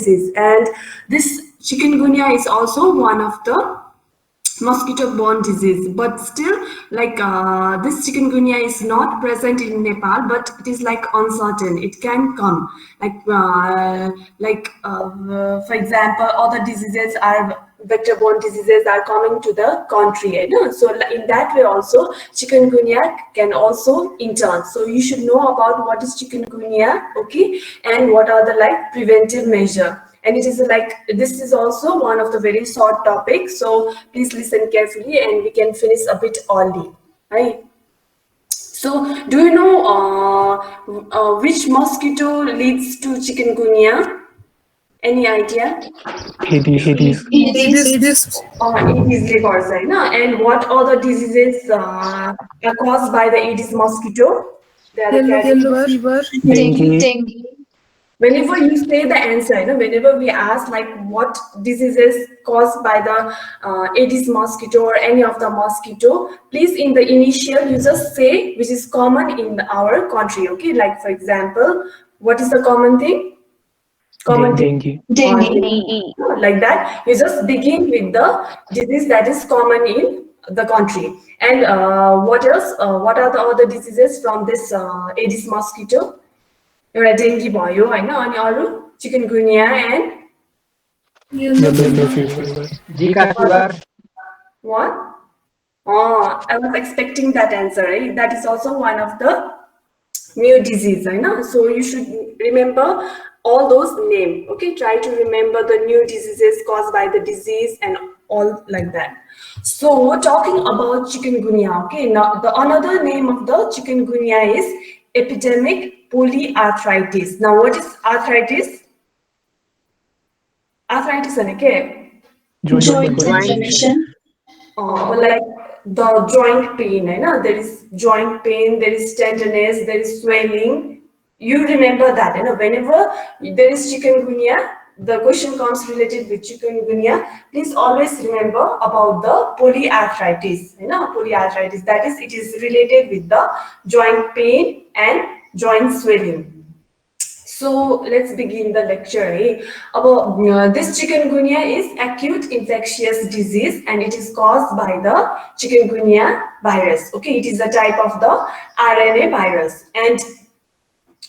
disease, and this chikungunya is also one of the mosquito-borne disease, but still like this chikungunya is not present in Nepal, but it is like uncertain. It can come for example, other diseases are vector-borne diseases are coming to the country, you know? So in that way also chikungunya can also enter. So you should know about what is chikungunya, okay, and what are the like preventive measure. And it is like, this is also one of the very short topics, so please listen carefully and we can finish a bit early, right? So do you know which mosquito leads to chikungunya? Any idea? Aedes. Aedes. Aedes leghorn, no? And what other diseases are caused by the Aedes mosquito? They are Yellow fever. Dengue. Whenever you say the answer, you know, whenever we ask like what diseases caused by the Aedes mosquito or any of the mosquito, please in the initial you just say which is common in our country, okay? Like for example, what is the common thing? Dengue. Like that, you just begin with the disease that is common in the country. And what else? What are the other diseases from this Aedes mosquito? एउटा dengue भयो हैन, अनि अरु chikungunya end Yellow fever. Zika fever. what? I was expecting that answer, right? That is also one of the new disease, हैन? So you should remember all those names, okay? Try to remember the new diseases caused by the disease and all like that. So talking about chikungunya, okay? Now the another name of the chikungunya is epidemic polyarthritis. Now what is arthritis? Arthritis is Joint infection. like the joint pain, there is joint pain, there is tenderness, there is swelling. You remember that, whenever there is chikungunya, the question comes related with chikungunya, please always remember about the polyarthritis. Polyarthritis, that is, it is related with the joint pain and joint swelling. So let's begin the lecture. About this chikungunya is acute infectious disease and it is caused by the chikungunya virus. Okay, it is a type of the RNA virus, and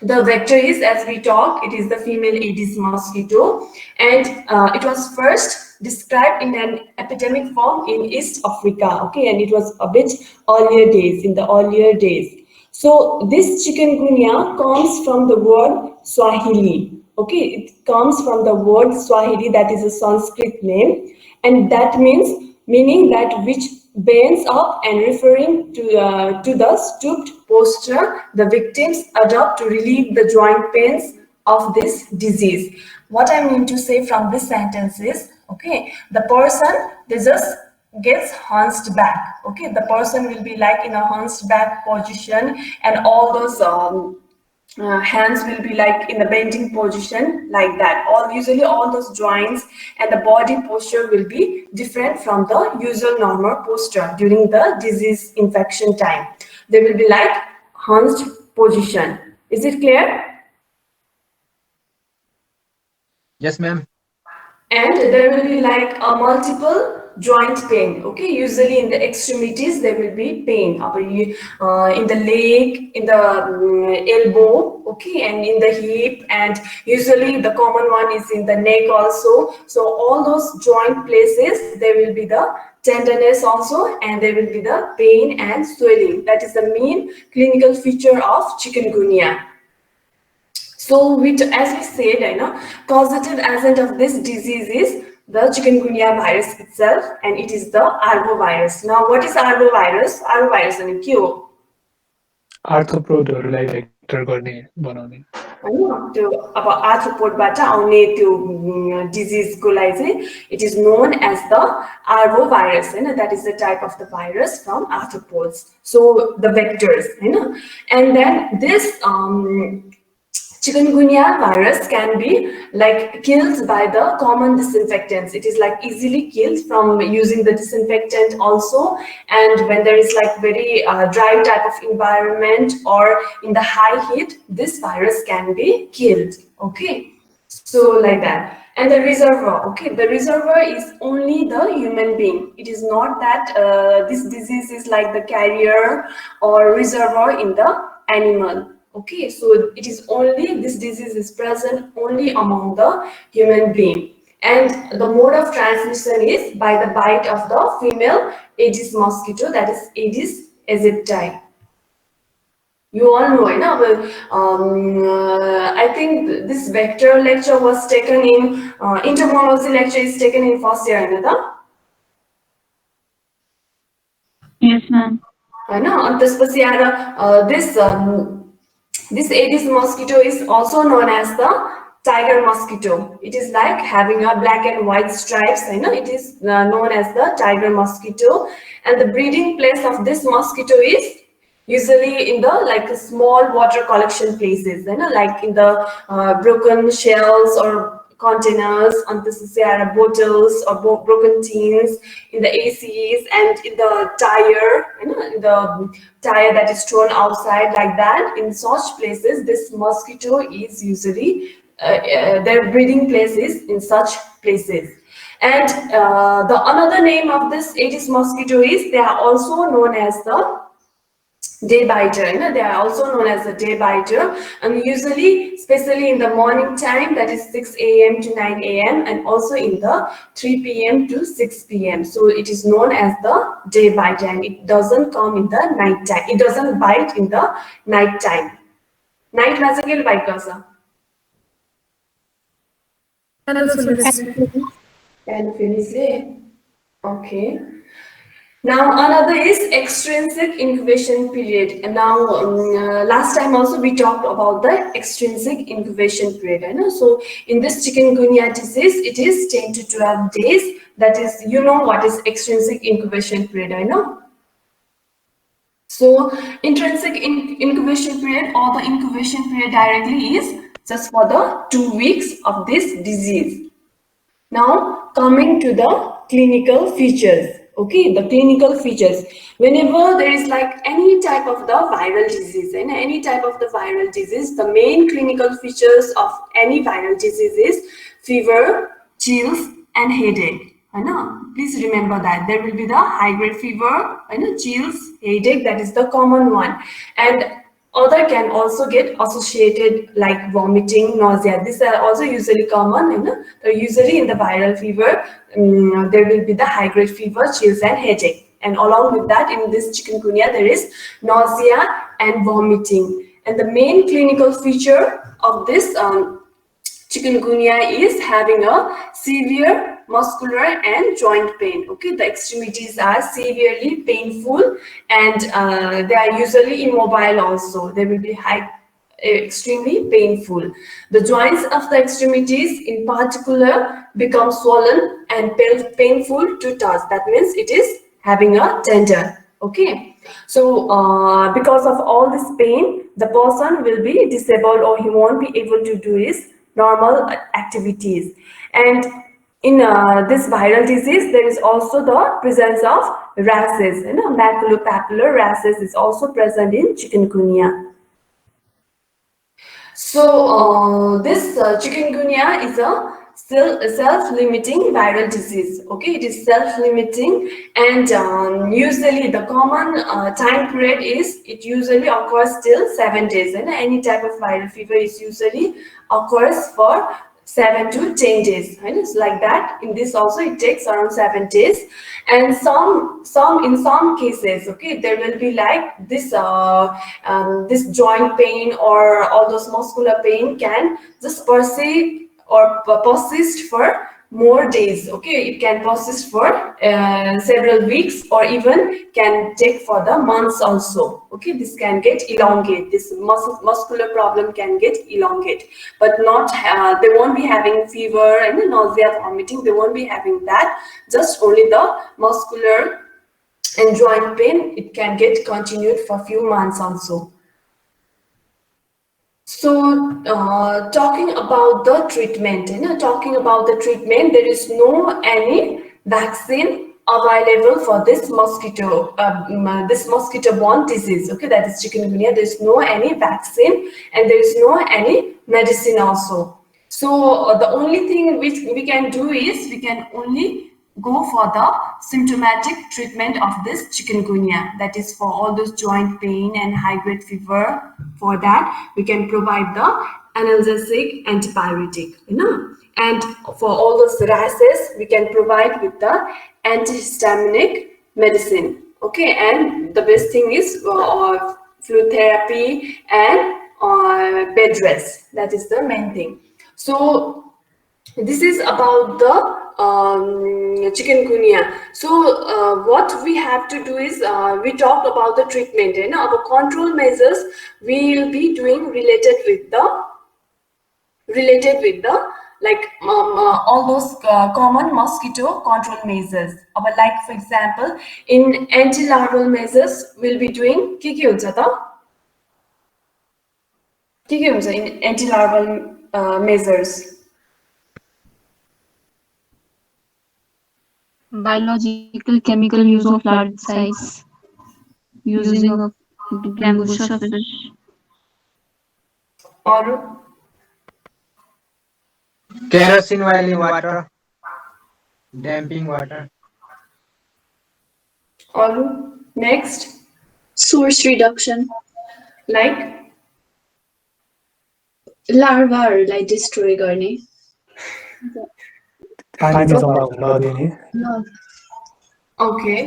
the vector is, as we talked, it is the female Aedes mosquito, and it was first described in an epidemic form in East Africa. Okay, and it was a bit earlier days, in the earlier days. So this chikungunya comes from the word Swahili. Okay, it comes from the word Swahili, that is a Sanskrit name, and that meaning that which bends up, and referring to the stooped posture the victims adopt to relieve the joint pains of this disease. What I mean to say from this sentence is, okay, the person, they just gets hunched back. Okay, the person will be like in a hunched back position, and all those hands will be like in a bending position, like that. Usually all those joints and the body posture will be different from the usual normal posture during the disease infection time. They will be like hunched position. Is it clear? Yes, ma'am. And there will be like a multiple joint pain. Okay, usually in the extremities there will be pain, in the leg, in the elbow, okay, and in the hip, and usually the common one is in the neck also. So all those joint places there will be the tenderness also, and there will be the pain and swelling. That is the main clinical feature of chikungunya. So as we said, causative agent of this disease is the chikungunya virus itself, and it is the arbovirus. Now what is arbovirus? Arbovirus and के आर्थ्रोपोडहरूलाई vector गर्ने बनाउने त्यो अब आर्थ्रोपोडबाट आउने त्यो डिजिजको लागि चाहिँ it is known as the arbovirus, that is the type of the virus from arthropods. So the vectors, and then this chikungunya virus can be like killed by the common disinfectants. It is like easily killed from using the disinfectant also, and when there is like very dry type of environment or in the high heat, this virus can be killed. Okay, So like that. And the reservoir, okay, the reservoir is only the human being. It is not that this disease is like the carrier or reservoir in the animal. Okay, so it is only, this disease is present only among the human being. And the mode of transmission is by the bite of the female Aedes mosquito, that is Aedes aegypti. You all know, I think this vector lecture was taken in, entomology lecture is taken in first year, Yes, ma'am. I know. And this Aedes mosquito is also known as the tiger mosquito. It is like having a black and white stripes. I know it is known as the tiger mosquito, and the breeding place of this mosquito is usually in the like small water collection places, like in the broken shells or containers, on the bottles or broken tins, in the ACs, and in the tire, in the tire that is thrown outside like that. In such places, this mosquito is usually their breeding places in such places. And the another name of this Aedes mosquito is, they are also known as the day biter. They are also known as the day biter, and usually, especially in the morning time, that is 6 a.m. to 9 a.m., and also in the 3 p.m. to 6 p.m. So it is known as the day biter, and it doesn't come in the night time. It doesn't bite in the night time. Night magical bite kasa. And finish it. Okay. Now another is extrinsic incubation period. And now last time also we talked about the extrinsic incubation period. So in this chikungunya disease, it is 10 to 12 days. That is, you know what is extrinsic incubation period, I know. So intrinsic incubation period, or the incubation period directly, is just for the 2 weeks of this disease. Now coming to the clinical features. Okay, the clinical features. Whenever there is like any type of the viral disease, and any type of the viral disease, the main clinical features of any viral disease is fever, chills, and headache. Please remember that there will be the high grade fever, chills, headache, that is the common one. And other can also get associated like vomiting, nausea. These are also usually common. So usually in the viral fever, there will be the high-grade fever, chills, and headache. And along with that, in this chikungunya, there is nausea and vomiting. And the main clinical feature of this chikungunya is having a severe muscular and joint pain. Okay, the extremities are severely painful, and they are usually immobile also. They will be extremely painful. The joints of the extremities in particular become swollen and painful to touch. That means it is having a tender. Okay, so because of all this pain, the person will be disabled, or he won't be able to do his normal activities. And in this viral disease, there is also the presence of rashes. Maculopapular rashes is also present in chikungunya. So this chikungunya is a self-limiting viral disease. Okay, it is self-limiting, and usually the common time period is, it usually occurs till 7 days. And any type of viral fever is usually occurs for 7 to 10 days. And it's like that. In this also it takes around 7 days, and in some cases, okay, there will be like this this joint pain or all those muscular pain can just persist for more days. Okay, it can persist for several weeks, or even can take for the months also. Okay, this can get elongate. This muscular problem can get elongate, but not they won't be having fever and nausea, vomiting. They won't be having that. Just only the muscular and joint pain. It can get continued for a few months also. So talking about the treatment, there is no any vaccine available for this mosquito-borne disease. Okay, that is chikungunya. There is no any vaccine, and there is no any medicine also. So the only thing which we can do is we can only go for the symptomatic treatment of this chikungunya. That is for all those joint pain and high grade fever. For that, we can provide the analgesic antibiotic, you know. And for all those rashes, we can provide with the antihistaminic medicine. Okay, and the best thing is fluid therapy and bed rest. That is the main thing. So this is about the chikungunya. So what we have to do is we talked about the treatment and our control measures we will be doing related with the like all those common mosquito control measures. Like for example, in anti-larval measures we'll be doing के हुन्छ त के हुन्छ in anti-larval measures. Biological chemical use of large size, using of gambusia fish. Or Kerosene oil in water. Damping water. next, Source reduction. like लार्भाहरूलाई destroy गर्ने पानी जम्मा हुन नदिने okay,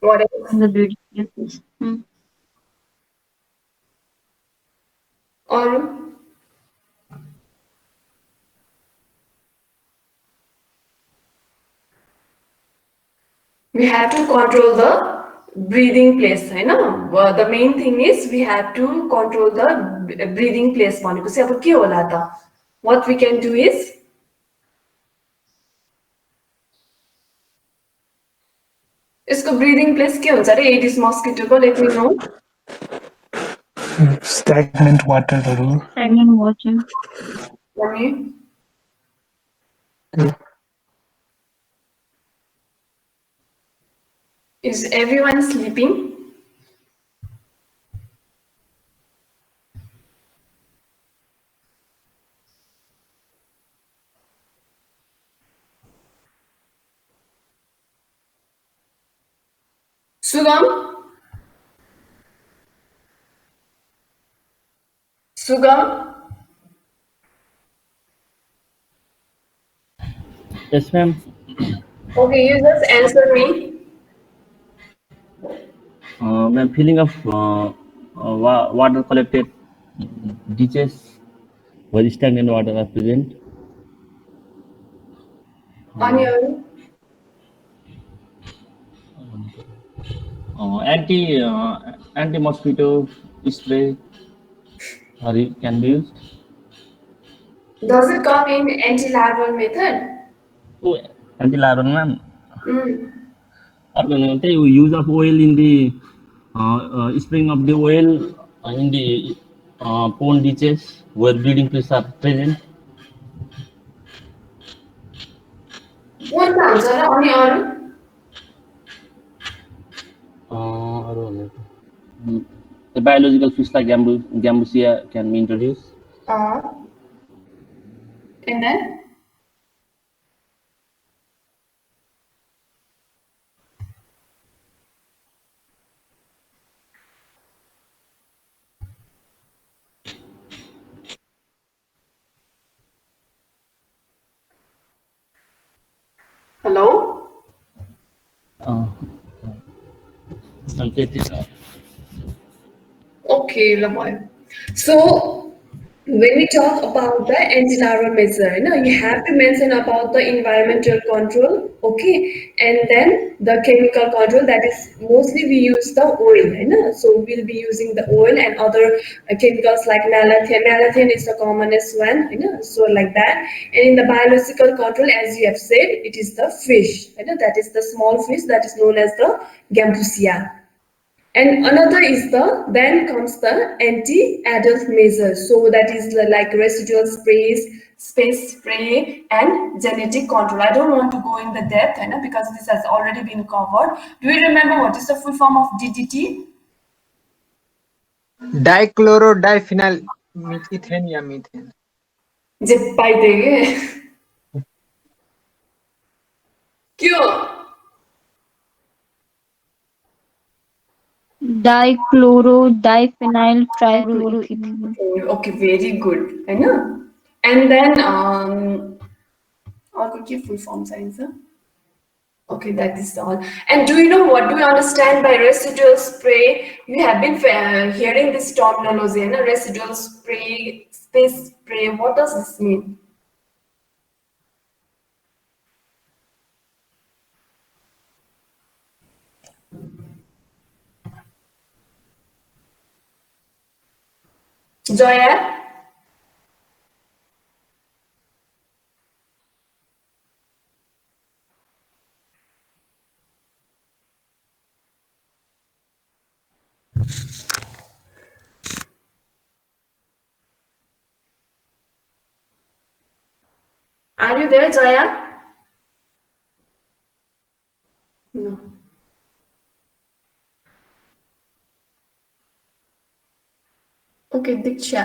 what else? The breeding places. Or we have to control the breathing place, होइन? The main thing is we have to control the breathing place. भनेपछि अब के होला त? What we can do is यसको breathing place के हुन्छ रे एडिस मस्किटोको? Let me know. stagnant waterहरू Stagnant water. Let Is everyone sleeping? Sugam? Sugam? Yes, ma'am. Okay, you just answer me. Ma'am, filling of water collected ditches where stagnant water are present. अनि अरू? Anti mosquito spray can be used. Does it come in anti-larval method? Oh, anti-larval, ma'am. Mm. Use of oil in the spraying of the oil in the pond ditches where breeding places are present. पोन्डमा हुन्छ र अनि अरू? The biological fish like gambusia can be introduced. And then? Hello? Okay, Lamoy. So when we talk about the anti-larval measure, you have to mention about the environmental control, okay, and then the chemical control. That is mostly we use the oil, so we'll be using the oil and other chemicals like malathion. Malathion is the commonest one, so like that. And in the biological control, as you have said, it is the fish, that is the small fish that is known as the gambusia. And another is then comes the anti-adult measures. So that is like residual sprays, space spray, and genetic control. I don't want to go in the depth, because this has already been covered. Do you remember what is the full form of DDT? Dichlorodiphenyl methane या methane. जे पाइदिए क्यों Dichloro-diphenyl trichloroethylene. okay very good है ना and then और कुछ full form science okay that is all and do you know what do you understand by residual spray you have been hearing this terminology na residual spray space spray what does this mean Joya are you there Joya no okay Diksha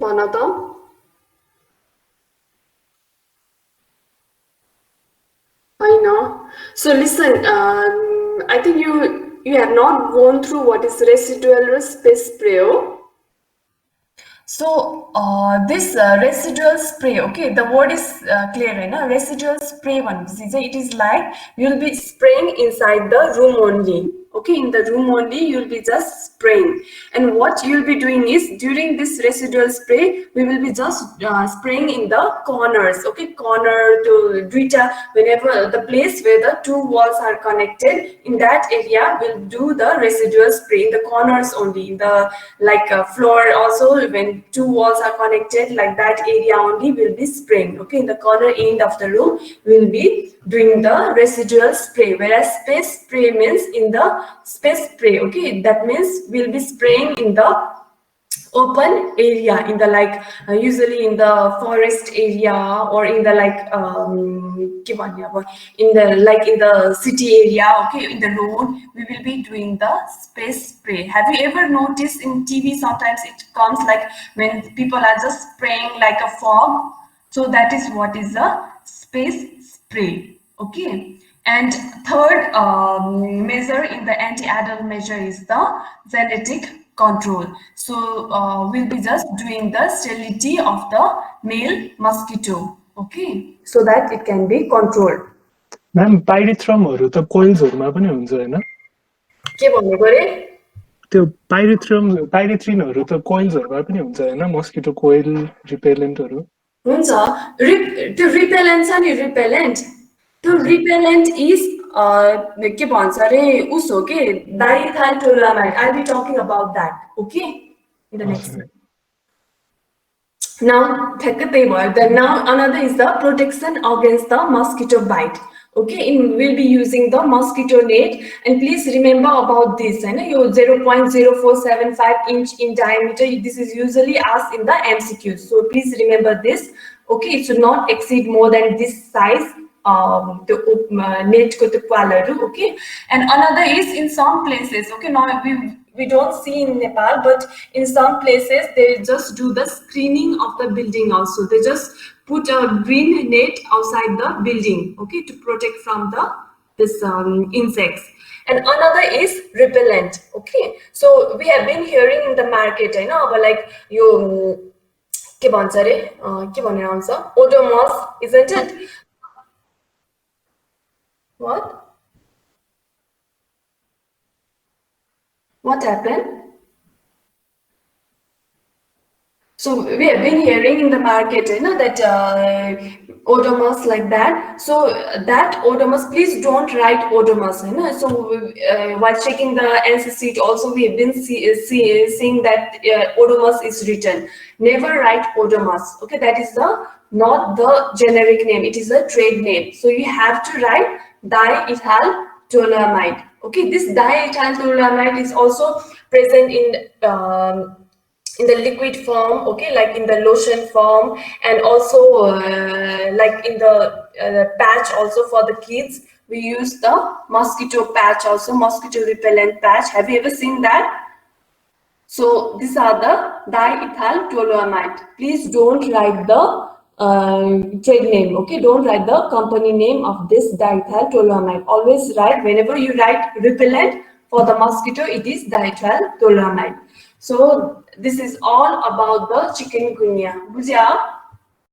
Manata I know. So listen, I think you have not gone through what is residual space spray. So this residual spray, okay, the word is clear, right? Na? Residual spray one, it is like you'll be spraying inside the room only. Okay, in the room only, you'll be just spraying. And what you'll be doing is during this residual spray, we will be just spraying in the corners. Okay, corner to duita, whenever the place where the two walls are connected, in that area, we'll do the residual spray in the corners only, in the like floor also when two walls are connected like that area only will be spraying okay in the corner end of the room we'll be doing the residual spray whereas space spray means in the space spray okay that means we'll be spraying in the open area in the like usually in the forest area or in the like in the like in the city area okay in the road we will be doing the space spray have you ever noticed in TV sometimes it comes like when people are just spraying like a fog so that is what is a space spray okay and third measure in the anti-adult measure is the genetic control. So we'll be just doing the sterility of the male mosquito. Okay, so that it can be controlled. Ma'am पाइरिथ्रमहरू त कोइल्सहरूमा पनि हुन्छ होइन के भन्नुको रे त्यो पाइरिथ्रिनहरू त कोइल्सहरूमा पनि हुन्छ होइन मस्किटो कोइल रिपेलेन्टहरू हुन्छ त्यो रिपेलेन्ट छ नि रिपेलेन्ट त्यो रिपेलेन्ट इज के भन्छ अरे उस हो के diethyltoluamide I be talking about that okay in the next Now, now another is the protection against the mosquito bite. Okay, we'll be using the mosquito net and please remember about this. And your 0.0475 inch in diameter. This is usually asked in the MCQ. So please remember this. Okay, it should not exceed more than this size. The net ko okay, and another is in some places. Okay, now we don't see in Nepal, but in some places they just do the screening of the building also. They just put a green net outside the building, okay, to protect from this insects. And another is repellent, okay. So we have been hearing in the market, I know, but like you, के भन्छ रे के भनेर आउँछ Odomos isn't it what happened so we have been hearing in the market you know that odomus like that so that odomus please don't write odomus you know so while checking the answer sheet also we have been seeing that odomus is written never write odomus okay that is not the generic name it is a trade name so you have to write diethyltolamide okay this diethyltolamide is also present in the liquid form okay like in the lotion form and also like in the patch also for the kids we use the mosquito patch also mosquito repellent patch have you ever seen that So these are the diethyl toluamide. Please don't write the trade name, okay? Don't write the company name of this diethyl toluamide. Always write, whenever you write repellent for the mosquito, it is diethyl toluamide. So this is all about the chikungunya. Bujya?